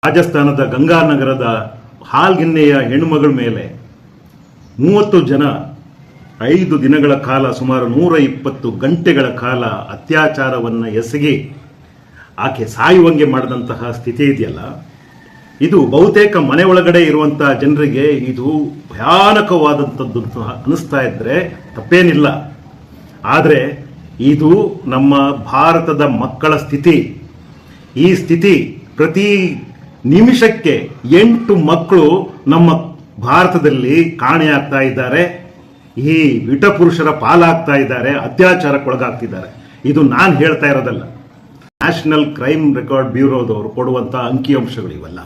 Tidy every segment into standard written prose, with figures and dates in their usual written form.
ರಾಜಸ್ಥಾನದ ಗಂಗಾನಗರದ ಹಾಲ್ಗಿನ್ನೆಯ ಹೆಣ್ಣುಮಗಳ ಮೇಲೆ 30 ಜನ 5 ದಿನಗಳ ಕಾಲ ಸುಮಾರು 120 ಗಂಟೆಗಳ ಕಾಲ ಅತ್ಯಾಚಾರವನ್ನು ಎಸಗಿ ಆಕೆ ಸಾಯುವಂಗೆ ಮಾಡಿದಂತಹ ಸ್ಥಿತಿ ಇದೆಯಲ್ಲ, ಇದು ಬಹುತೇಕ ಮನೆ ಒಳಗಡೆ ಇರುವಂತಹ ಜನರಿಗೆ ಇದು ಭಯಾನಕವಾದಂಥದ್ದು ಅನಿಸ್ತಾ ಇದ್ರೆ ತಪ್ಪೇನಿಲ್ಲ. ಆದರೆ ಇದು ನಮ್ಮ ಭಾರತದ ಮಕ್ಕಳ ಸ್ಥಿತಿ. ಈ ಸ್ಥಿತಿ ಪ್ರತಿ ನಿಮಿಷಕ್ಕೆ 8 ಮಕ್ಕಳು ನಮ್ಮ ಭಾರತದಲ್ಲಿ ಕಾಣೆಯಾಗ್ತಾ ಇದ್ದಾರೆ, ಈ ವಿಟಪುರುಷರ ಪಾಲಾಗ್ತಾ ಇದ್ದಾರೆ, ಅತ್ಯಾಚಾರಕ್ಕೊಳಗಾಗ್ತಿದ್ದಾರೆ. ಇದು ನಾನು ಹೇಳ್ತಾ ಇರೋದಲ್ಲ, ನ್ಯಾಷನಲ್ ಕ್ರೈಮ್ ರೆಕಾರ್ಡ್ ಬ್ಯೂರೋದವರು ಕೊಡುವಂಥ ಅಂಕಿಅಂಶಗಳು ಇವೆಲ್ಲ.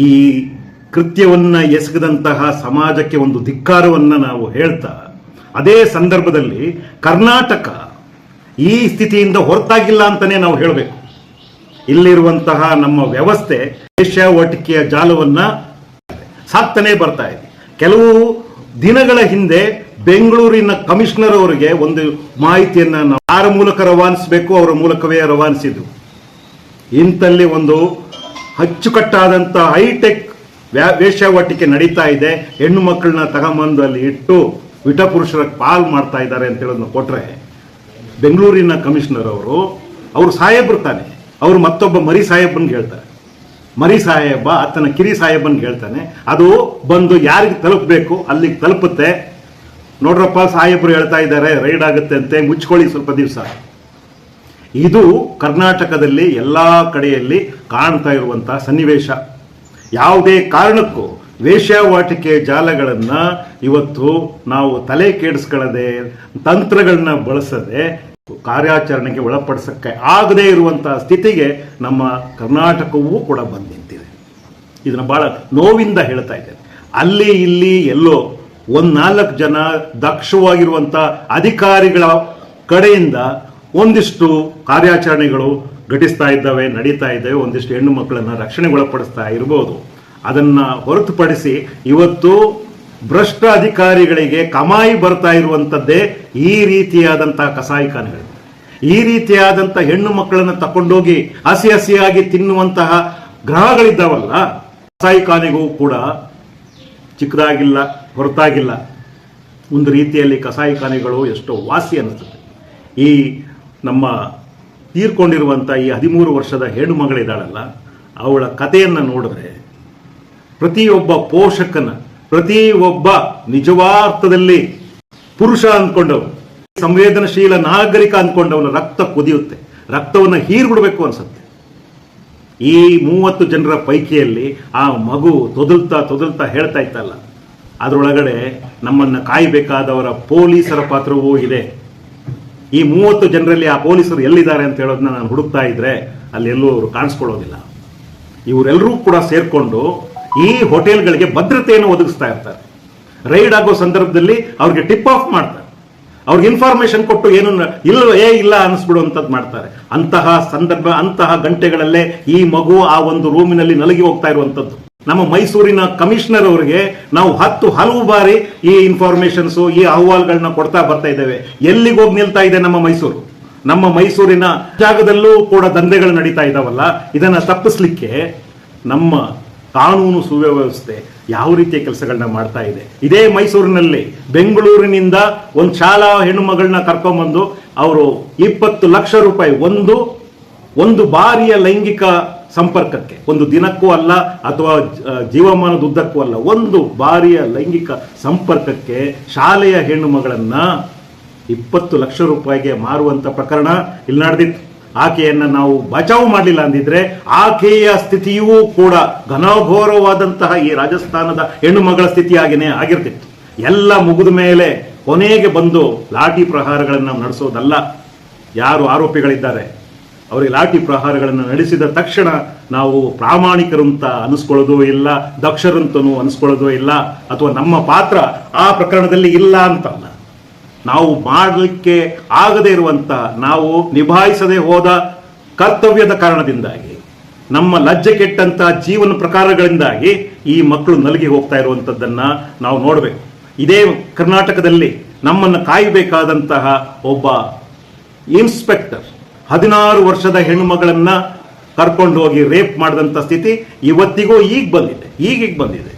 ಈ ಕೃತ್ಯವನ್ನು ಎಸಗದಂತಹ ಸಮಾಜಕ್ಕೆ ಒಂದು ಧಿಕ್ಕಾರವನ್ನು ನಾವು ಹೇಳ್ತಾ, ಅದೇ ಸಂದರ್ಭದಲ್ಲಿ ಕರ್ನಾಟಕ ಈ ಸ್ಥಿತಿಯಿಂದ ಹೊರತಾಗಿಲ್ಲ ಅಂತಲೇ ನಾವು ಹೇಳಬೇಕು. ಇಲ್ಲಿರುವಂತಹ ನಮ್ಮ ವ್ಯವಸ್ಥೆ ವೇಶ್ಯಾವಾಟಿಕೆಯ ಜಾಲವನ್ನು ಸಾಕ್ತಾನೆ ಬರ್ತಾ ಇದೆ. ಕೆಲವು ದಿನಗಳ ಹಿಂದೆ ಬೆಂಗಳೂರಿನ ಕಮಿಷನರ್ ಅವರಿಗೆ ಒಂದು ಮಾಹಿತಿಯನ್ನು ನಾವು ಯಾರ ಮೂಲಕ ರವಾನಿಸಬೇಕು ಅವರ ಮೂಲಕವೇ ರವಾನಿಸಿದ್ರು. ಇಂಥಲ್ಲಿ ಒಂದು ಅಚ್ಚುಕಟ್ಟಾದಂಥ ಹೈಟೆಕ್ ವೇಶ್ಯಾವಾಟಿಕೆ ನಡೀತಾ ಇದೆ, ಹೆಣ್ಣು ಮಕ್ಕಳನ್ನ ತಗೊಂಬಂದು ಅಲ್ಲಿ ಇಟ್ಟು ವಿಟಪುರುಷರ ಪಾಲ್ ಮಾಡ್ತಾ ಇದ್ದಾರೆ ಅಂತ ಹೇಳೋದನ್ನ ಕೊಟ್ರೆ, ಬೆಂಗಳೂರಿನ ಕಮಿಷನರ್ ಅವರು ಸಾಹೇಬ್ರು ತಾನೆ, ಅವರು ಮತ್ತೊಬ್ಬ ಮರಿ ಸಾಹೇಬನ್ಗೆ ಹೇಳ್ತಾರೆ. ಮರಿ ಸಾಹೇಬ ಆತನ ಕಿರಿ ಸಾಹೇಬನ್ಗೆ ಹೇಳ್ತಾನೆ, ಅದು ಬಂದು ಯಾರಿಗೆ ತಲುಪಬೇಕು ಅಲ್ಲಿಗೆ ತಲುಪುತ್ತೆ. ನೋಡ್ರಪ್ಪ ಸಾಹೇಬರು ಹೇಳ್ತಾ ಇದ್ದಾರೆ ರೈಡ್ ಆಗುತ್ತೆ ಅಂತೆ, ಮುಚ್ಕೊಳ್ಳಿ ಸ್ವಲ್ಪ ದಿವಸ. ಇದು ಕರ್ನಾಟಕದಲ್ಲಿ ಎಲ್ಲ ಕಡೆಯಲ್ಲಿ ಕಾಣ್ತಾ ಇರುವಂತಹ ಸನ್ನಿವೇಶ. ಯಾವುದೇ ಕಾರಣಕ್ಕೂ ವೇಶ್ಯಾವಾಟಿಕೆ ಜಾಲಗಳನ್ನು ಇವತ್ತು ನಾವು ತಲೆ ಕೆಡಿಸ್ಕೊಳ್ಳದೆ, ತಂತ್ರಗಳನ್ನ ಬಳಸದೆ ಕಾರ್ಯಾಚರಣೆಗೆ ಒಳಪಡಿಸಕ್ಕೆ ಆಗದೇ ಇರುವಂತಹ ಸ್ಥಿತಿಗೆ ನಮ್ಮ ಕರ್ನಾಟಕವೂ ಕೂಡ ಬಂದು ನಿಂತಿದೆ. ಇದನ್ನು ಬಹಳ ನೋವಿಂದ ಹೇಳ್ತಾ ಇದ್ದೇನೆ. ಅಲ್ಲಿ ಇಲ್ಲಿ ಎಲ್ಲೋ 4 ಜನ ದಕ್ಷವಾಗಿರುವಂಥ ಅಧಿಕಾರಿಗಳ ಕಡೆಯಿಂದ ಒಂದಿಷ್ಟು ಕಾರ್ಯಾಚರಣೆಗಳು ಘಟಿಸ್ತಾ ಇದ್ದಾವೆ, ನಡೀತಾ ಇದ್ದಾವೆ, ಒಂದಿಷ್ಟು ಹೆಣ್ಣು ಮಕ್ಕಳನ್ನು ರಕ್ಷಣೆಗೊಳಪಡಿಸ್ತಾ ಇರ್ಬೋದು. ಅದನ್ನು ಹೊರತುಪಡಿಸಿ ಇವತ್ತು ಭ್ರಷ್ಟ ಅಧಿಕಾರಿಗಳಿಗೆ ಕಮಾಯಿ ಬರ್ತಾ ಇರುವಂಥದ್ದೇ ಈ ರೀತಿಯಾದಂತಹ ಕಸಾಯಿಖಾನೆಗಳು. ಈ ರೀತಿಯಾದಂಥ ಹೆಣ್ಣು ಮಕ್ಕಳನ್ನು ತಕೊಂಡೋಗಿ ಹಸಿಯಾಗಿ ತಿನ್ನುವಂತಹ ಗ್ರಹಗಳಿದ್ದಾವಲ್ಲ, ಕಸಾಯಿಖಾನೆಗೂ ಕೂಡ ಚಿಕ್ಕದಾಗಿಲ್ಲ, ಹೊರತಾಗಿಲ್ಲ. ಒಂದು ರೀತಿಯಲ್ಲಿ ಕಸಾಯಿಖಾನೆಗಳು ಎಷ್ಟೋ ವಾಸಿ ಅನ್ನಿಸುತ್ತೆ. ಈ ನಮ್ಮ ತೀರ್ಕೊಂಡಿರುವಂಥ ಈ 13 ವರ್ಷದ ಹೆಣ್ಣು ಮಗಳಿದ್ದಾಳಲ್ಲ, ಅವಳ ಕಥೆಯನ್ನು ನೋಡಿದ್ರೆ ಪ್ರತಿಯೊಬ್ಬ ಪೋಷಕನ, ಪ್ರತಿಯೊಬ್ಬ ನಿಜವಾರ್ಥದಲ್ಲಿ ಪುರುಷ ಅಂದ್ಕೊಂಡವನು, ಸಂವೇದನಶೀಲ ನಾಗರಿಕ ಅಂದ್ಕೊಂಡವನ ರಕ್ತ ಕುದಿಯುತ್ತೆ, ರಕ್ತವನ್ನು ಹೀರ್ಬಿಡ್ಬೇಕು ಅನ್ಸುತ್ತೆ. ಈ 30 ಜನರ ಪೈಕಿಯಲ್ಲಿ ಆ ಮಗು ತೊದಲ್ತಾ ಹೇಳ್ತಾ ಇತ್ತಲ್ಲ, ಅದರೊಳಗಡೆ ನಮ್ಮನ್ನು ಕಾಯಬೇಕಾದವರ ಪೊಲೀಸರ ಪಾತ್ರವೂ ಇದೆ. ಈ 30 ಜನರಲ್ಲಿ ಆ ಪೊಲೀಸರು ಎಲ್ಲಿದ್ದಾರೆ ಅಂತ ಹೇಳೋದನ್ನ ನಾನು ಹುಡುಕ್ತಾ ಇದ್ರೆ ಅಲ್ಲೆಲ್ಲೂ ಅವರು ಕಾಣಿಸ್ಕೊಳ್ಳೋದಿಲ್ಲ. ಇವರೆಲ್ಲರೂ ಕೂಡ ಸೇರ್ಕೊಂಡು ಈ ಹೋಟೆಲ್ಗಳಿಗೆ ಭದ್ರತೆಯನ್ನು ಒದಗಿಸ್ತಾ ಇರ್ತಾರೆ. ರೈಡ್ ಆಗೋ ಸಂದರ್ಭದಲ್ಲಿ ಅವ್ರಿಗೆ ಟಿಪ್ ಆಫ್ ಮಾಡ್ತಾರೆ, ಅವ್ರಿಗೆ ಇನ್ಫಾರ್ಮೇಶನ್ ಕೊಟ್ಟು ಏನು ಇಲ್ಲ ಅನಿಸ್ಬಿಡುವಂಥದ್ದು ಮಾಡ್ತಾರೆ. ಅಂತಹ ಸಂದರ್ಭ, ಅಂತಹ ಗಂಟೆಗಳಲ್ಲೇ ಈ ಮಗು ಆ ಒಂದು ರೂಮಿನಲ್ಲಿ ನಲಗಿ ಹೋಗ್ತಾ ಇರುವಂಥದ್ದು. ನಮ್ಮ ಮೈಸೂರಿನ ಕಮಿಷನರ್ ಅವರಿಗೆ ನಾವು ಹಲವು ಬಾರಿ ಈ ಇನ್ಫಾರ್ಮೇಶನ್ಸ್, ಈ ಅಹವಾಲುಗಳನ್ನ ಕೊಡ್ತಾ ಬರ್ತಾ ಇದ್ದೇವೆ. ಎಲ್ಲಿಗೆ ಹೋಗಿ ನಿಲ್ತಾ ಇದೆ ನಮ್ಮ ಮೈಸೂರು? ನಮ್ಮ ಮೈಸೂರಿನ ಜಾಗದಲ್ಲೂ ಕೂಡ ದಂಧೆಗಳು ನಡೀತಾ ಇದಾವಲ್ಲ, ಇದನ್ನ ತಪ್ಪಿಸ್ಲಿಕ್ಕೆ ನಮ್ಮ ಕಾನೂನು ಸುವ್ಯವಸ್ಥೆ ಯಾವ ರೀತಿಯ ಕೆಲಸಗಳನ್ನ ಮಾಡ್ತಾ ಇದೆ. ಇದೇ ಮೈಸೂರಿನಲ್ಲಿ ಬೆಂಗಳೂರಿನಿಂದ ಒಂದು ಶಾಲಾ ಹೆಣ್ಣು ಮಗಳನ್ನ ಕರ್ಕೊಂಡ್ಬಂದು ಅವರು 20 ಲಕ್ಷ ರೂಪಾಯಿ ಒಂದು ಬಾರಿಯ ಲೈಂಗಿಕ ಸಂಪರ್ಕಕ್ಕೆ, ಒಂದು ದಿನಕ್ಕೂ ಅಲ್ಲ ಅಥವಾ ಜೀವಮಾನದುದ್ದಕ್ಕೂ ಅಲ್ಲ, ಒಂದು ಬಾರಿಯ ಲೈಂಗಿಕ ಸಂಪರ್ಕಕ್ಕೆ ಶಾಲೆಯ ಹೆಣ್ಣು ಮಗಳನ್ನ 20 ಲಕ್ಷ ರೂಪಾಯಿಗೆ ಮಾರುವಂತ ಪ್ರಕರಣ ಇಲ್ಲಿ ನಡೆದಿತ್ತು. ಆಕೆಯನ್ನು ನಾವು ಬಚಾವು ಮಾಡಲಿಲ್ಲ ಅಂದಿದ್ರೆ ಆಕೆಯ ಸ್ಥಿತಿಯೂ ಕೂಡ ಘನಘೋರವಾದಂತಹ ಈ ರಾಜಸ್ಥಾನದ ಹೆಣ್ಣು ಮಗಳ ಸ್ಥಿತಿಯಾಗಿಯೇ ಆಗಿರ್ತಿತ್ತು. ಎಲ್ಲ ಮುಗಿದ ಮೇಲೆ ಕೊನೆಗೆ ಬಂದು ಲಾಠಿ ಪ್ರಹಾರಗಳನ್ನು ನಡೆಸೋದಲ್ಲ. ಯಾರು ಆರೋಪಿಗಳಿದ್ದಾರೆ ಅವರಿಗೆ ಲಾಠಿ ಪ್ರಹಾರಗಳನ್ನು ನಡೆಸಿದ ತಕ್ಷಣ ನಾವು ಪ್ರಾಮಾಣಿಕರಂತ ಅನಿಸ್ಕೊಳ್ಳೋದು ಇಲ್ಲ, ದಕ್ಷರಂತನೂ ಅನಿಸ್ಕೊಳ್ಳೋದು ಇಲ್ಲ, ಅಥವಾ ನಮ್ಮ ಪಾತ್ರ ಆ ಪ್ರಕರಣದಲ್ಲಿ ಇಲ್ಲ ಅಂತಲ್ಲ. ನಾವು ಮಾಡಲಿಕ್ಕೆ ಆಗದೇ ಇರುವಂತ, ನಾವು ನಿಭಾಯಿಸದೆ ಹೋದ ಕರ್ತವ್ಯದ ಕಾರಣದಿಂದಾಗಿ, ನಮ್ಮ ಲಜ್ಜೆ ಕೆಟ್ಟಂತ ಜೀವನ ಪ್ರಕಾರಗಳಿಂದಾಗಿ ಈ ಮಕ್ಕಳು ನಲಗಿ ಹೋಗ್ತಾ ಇರುವಂತದ್ದನ್ನ ನಾವು ನೋಡಬೇಕು. ಇದೇ ಕರ್ನಾಟಕದಲ್ಲಿ ನಮ್ಮನ್ನು ಕಾಯಬೇಕಾದಂತಹ ಒಬ್ಬ ಇನ್ಸ್ಪೆಕ್ಟರ್ 16 ವರ್ಷದ ಹೆಣ್ಣು ಮಗಳನ್ನ ಕರ್ಕೊಂಡು ಹೋಗಿ ರೇಪ್ ಮಾಡಿದಂಥ ಸ್ಥಿತಿ ಇವತ್ತಿಗೂ ಈಗ ಬಂದಿದೆ.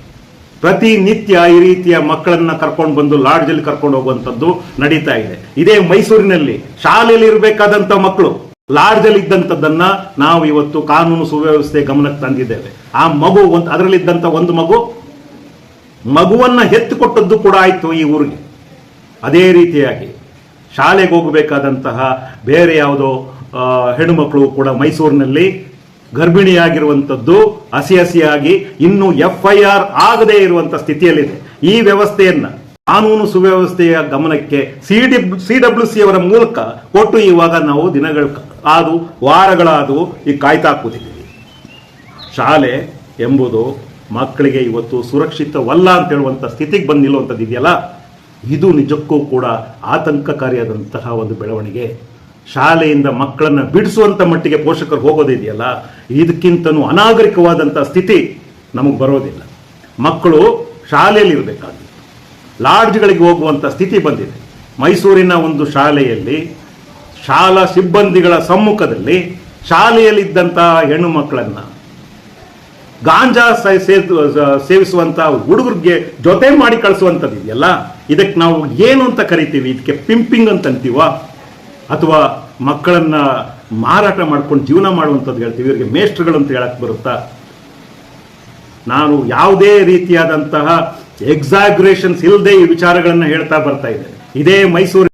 ಪ್ರತಿನಿತ್ಯ ಈ ರೀತಿಯ ಮಕ್ಕಳನ್ನ ಕರ್ಕೊಂಡು ಬಂದು ಲಾಡ್ಜಲ್ಲಿ ಕರ್ಕೊಂಡು ಹೋಗುವಂಥದ್ದು ನಡೀತಾ ಇದೆ. ಇದೇ ಮೈಸೂರಿನಲ್ಲಿ ಶಾಲೆಯಲ್ಲಿ ಇರಬೇಕಾದಂಥ ಮಕ್ಕಳು ಲಾಡ್ಜಲ್ಲಿ ಇದ್ದಂಥದ್ದನ್ನ ನಾವು ಇವತ್ತು ಕಾನೂನು ಸುವ್ಯವಸ್ಥೆ ಗಮನಕ್ಕೆ ತಂದಿದ್ದೇವೆ. ಆ ಮಗು ಅದರಲ್ಲಿದ್ದಂಥ ಒಂದು ಮಗುವನ್ನ ಎತ್ತುಕೊಟ್ಟದ್ದು ಕೂಡ ಆಯಿತು ಈ ಊರಿಗೆ. ಅದೇ ರೀತಿಯಾಗಿ ಶಾಲೆಗೆ ಹೋಗಬೇಕಾದಂತಹ ಬೇರೆ ಯಾವುದೋ ಹೆಣ್ಣುಮಕ್ಕಳು ಕೂಡ ಮೈಸೂರಿನಲ್ಲಿ ಗರ್ಭಿಣಿಯಾಗಿರುವಂಥದ್ದು ಹಸಿಯಾಗಿ ಇನ್ನೂ FIR ಆಗದೇ ಇರುವಂಥ ಸ್ಥಿತಿಯಲ್ಲಿದೆ. ಈ ವ್ಯವಸ್ಥೆಯನ್ನ ಕಾನೂನು ಸುವ್ಯವಸ್ಥೆಯ ಗಮನಕ್ಕೆ CWC ಅವರ ಮೂಲಕ ಕೊಟ್ಟು ಇವಾಗ ನಾವು ವಾರಗಳಾದವು ಈ ಕಾಯ್ತಾ ಕೂತಿದ್ದೀವಿ. ಶಾಲೆ ಎಂಬುದು ಮಕ್ಕಳಿಗೆ ಇವತ್ತು ಸುರಕ್ಷಿತವಲ್ಲ ಅಂತ ಹೇಳುವಂಥ ಸ್ಥಿತಿಗೆ ಬಂದು ನಿಲ್ಲುವಂಥದ್ದು ಇದೆಯಲ್ಲ, ಇದು ನಿಜಕ್ಕೂ ಕೂಡ ಆತಂಕಕಾರಿಯಾದಂತಹ ಒಂದು ಬೆಳವಣಿಗೆ. ಶಾಲೆಯಿಂದ ಮಕ್ಕಳನ್ನು ಬಿಡಿಸುವಂಥ ಮಟ್ಟಿಗೆ ಪೋಷಕರು ಹೋಗೋದಿದೆಯಲ್ಲ, ಇದಕ್ಕಿಂತನೂ ಅನಾಗರಿಕವಾದಂಥ ಸ್ಥಿತಿ ನಮಗೆ ಬರೋದಿಲ್ಲ. ಮಕ್ಕಳು ಶಾಲೆಯಲ್ಲಿ ಇರಬೇಕಾಗಿತ್ತು, ಲಾಡ್ಜ್ಗಳಿಗೆ ಹೋಗುವಂಥ ಸ್ಥಿತಿ ಬಂದಿದೆ. ಮೈಸೂರಿನ ಒಂದು ಶಾಲೆಯಲ್ಲಿ ಶಾಲಾ ಸಿಬ್ಬಂದಿಗಳ ಸಮ್ಮುಖದಲ್ಲಿ ಶಾಲೆಯಲ್ಲಿದ್ದಂತಹ ಹೆಣ್ಣು ಮಕ್ಕಳನ್ನು ಗಾಂಜಾ ಸೇವಿಸುವಂಥ ಹುಡುಗರಿಗೆ ಜೊತೆ ಮಾಡಿ ಕಳಿಸುವಂಥದ್ದು ಇದೆಯಲ್ಲ, ಇದಕ್ಕೆ ನಾವು ಏನು ಅಂತ ಕರಿತೀವಿ? ಇದಕ್ಕೆ ಪಿಂಪಿಂಗ್ ಅಂತ ಅಂತೀವ ಅಥವಾ ಮಕ್ಕಳನ್ನ ಮಾರಾಟ ಮಾಡ್ಕೊಂಡು ಜೀವನ ಮಾಡುವಂಥದ್ದು ಹೇಳ್ತೀವಿ? ಇವರಿಗೆ ಮೇಸ್ಟ್ರುಗಳು ಅಂತ ಹೇಳಕ್ಕೆ ಬರುತ್ತಾ? ನಾನು ಯಾವುದೇ ರೀತಿಯಾದಂತಹ ಎಕ್ಸಾಗ್ರೇಷನ್ಸ್ ಇಲ್ಲದೆ ಈ ವಿಚಾರಗಳನ್ನು ಹೇಳ್ತಾ ಬರ್ತಾ ಇದ್ದೇನೆ. ಇದೇ ಮೈಸೂರು